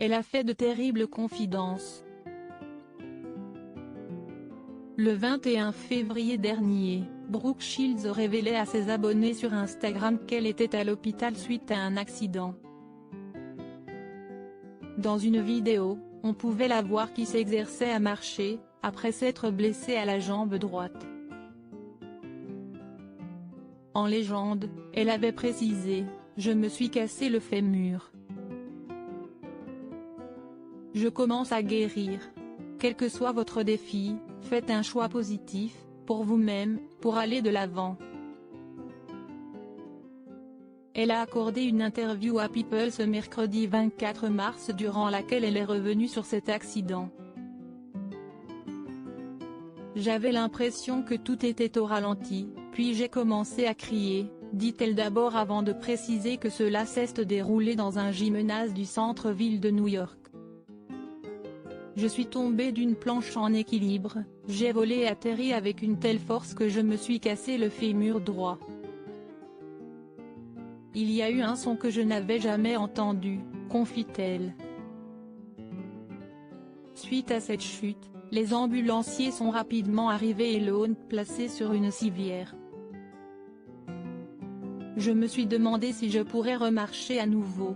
elle a fait de terribles confidences. Le 21 février dernier, Brooke Shields révélait à ses abonnés sur Instagram qu'elle était à l'hôpital suite à un accident. Dans une vidéo, on pouvait la voir qui s'exerçait à marcher, après s'être blessée à la jambe droite. En légende, elle avait précisé « Je me suis cassé le fémur. Je commence à guérir. Quel que soit votre défi, faites un choix positif, pour vous-même, pour aller de l'avant. » Elle a accordé une interview à People ce mercredi 24 mars durant laquelle elle est revenue sur cet accident. J'avais l'impression que tout était au ralenti, puis j'ai commencé à crier, dit-elle d'abord avant de préciser que cela s'est déroulé dans un gymnase du centre-ville de New York. Je suis tombée d'une planche en équilibre, j'ai volé et atterri avec une telle force que je me suis cassé le fémur droit. Il y a eu un son que je n'avais jamais entendu, confie-t-elle. Suite à cette chute, les ambulanciers sont rapidement arrivés et l'ont placé sur une civière. Je me suis demandé si je pourrais remarcher à nouveau.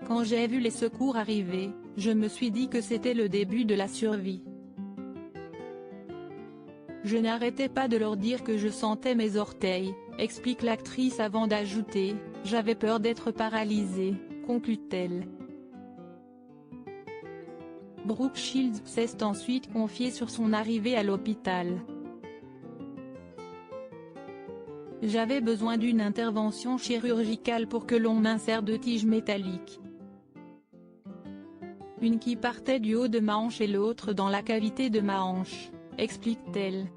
Quand j'ai vu les secours arriver, je me suis dit que c'était le début de la survie. Je n'arrêtais pas de leur dire que je sentais mes orteils, explique l'actrice avant d'ajouter « J'avais peur d'être paralysée », conclut-elle. Brooke Shields s'est ensuite confiée sur son arrivée à l'hôpital. « J'avais besoin d'une intervention chirurgicale pour que l'on m'insère deux tiges métalliques. Une qui partait du haut de ma hanche et l'autre dans la cavité de ma hanche », explique-t-elle.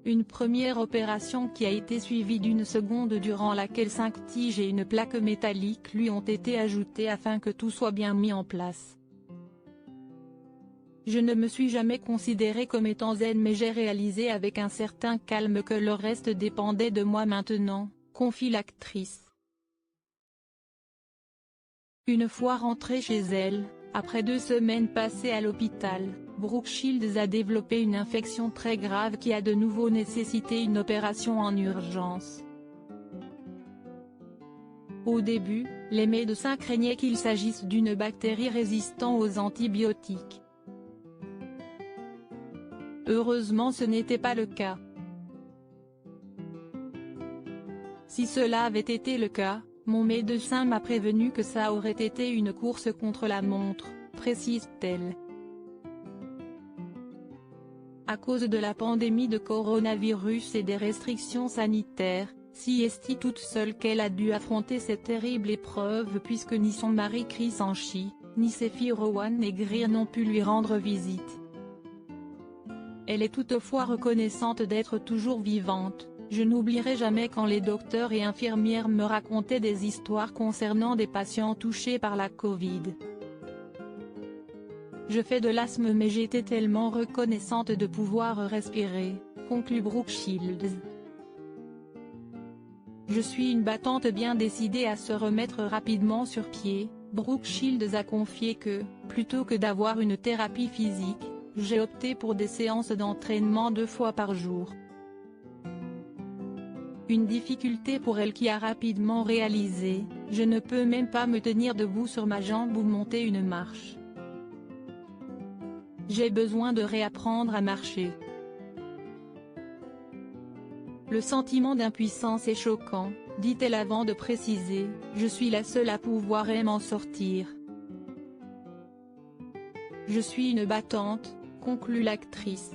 Une première opération qui a été suivie d'une seconde durant laquelle 5 tiges et une plaque métallique lui ont été ajoutées afin que tout soit bien mis en place. Je ne me suis jamais considérée comme étant zen mais j'ai réalisé avec un certain calme que le reste dépendait de moi maintenant, confie l'actrice. Une fois rentrée chez elle, après 2 semaines passées à l'hôpital, Brooke Shields a développé une infection très grave qui a de nouveau nécessité une opération en urgence. Au début, les médecins craignaient qu'il s'agisse d'une bactérie résistante aux antibiotiques. Heureusement ce n'était pas le cas. Si cela avait été le cas, mon médecin m'a prévenu que ça aurait été une course contre la montre, précise-t-elle. À cause de la pandémie de coronavirus et des restrictions sanitaires, si est toute seule qu'elle a dû affronter cette terrible épreuve puisque ni son mari Chris Anchi, ni ses filles Rowan et Greer n'ont pu lui rendre visite. Elle est toutefois reconnaissante d'être toujours vivante. Je n'oublierai jamais quand les docteurs et infirmières me racontaient des histoires concernant des patients touchés par la Covid. Je fais de l'asthme mais j'étais tellement reconnaissante de pouvoir respirer, conclut Brooke Shields. Je suis une battante bien décidée à se remettre rapidement sur pied, Brooke Shields a confié que, plutôt que d'avoir une thérapie physique, j'ai opté pour des séances d'entraînement 2 fois par jour. Une difficulté pour elle qui a rapidement réalisé, je ne peux même pas me tenir debout sur ma jambe ou monter une marche. J'ai besoin de réapprendre à marcher. Le sentiment d'impuissance est choquant, dit-elle avant de préciser, je suis la seule à pouvoir m'en sortir. Je suis une battante, conclut l'actrice.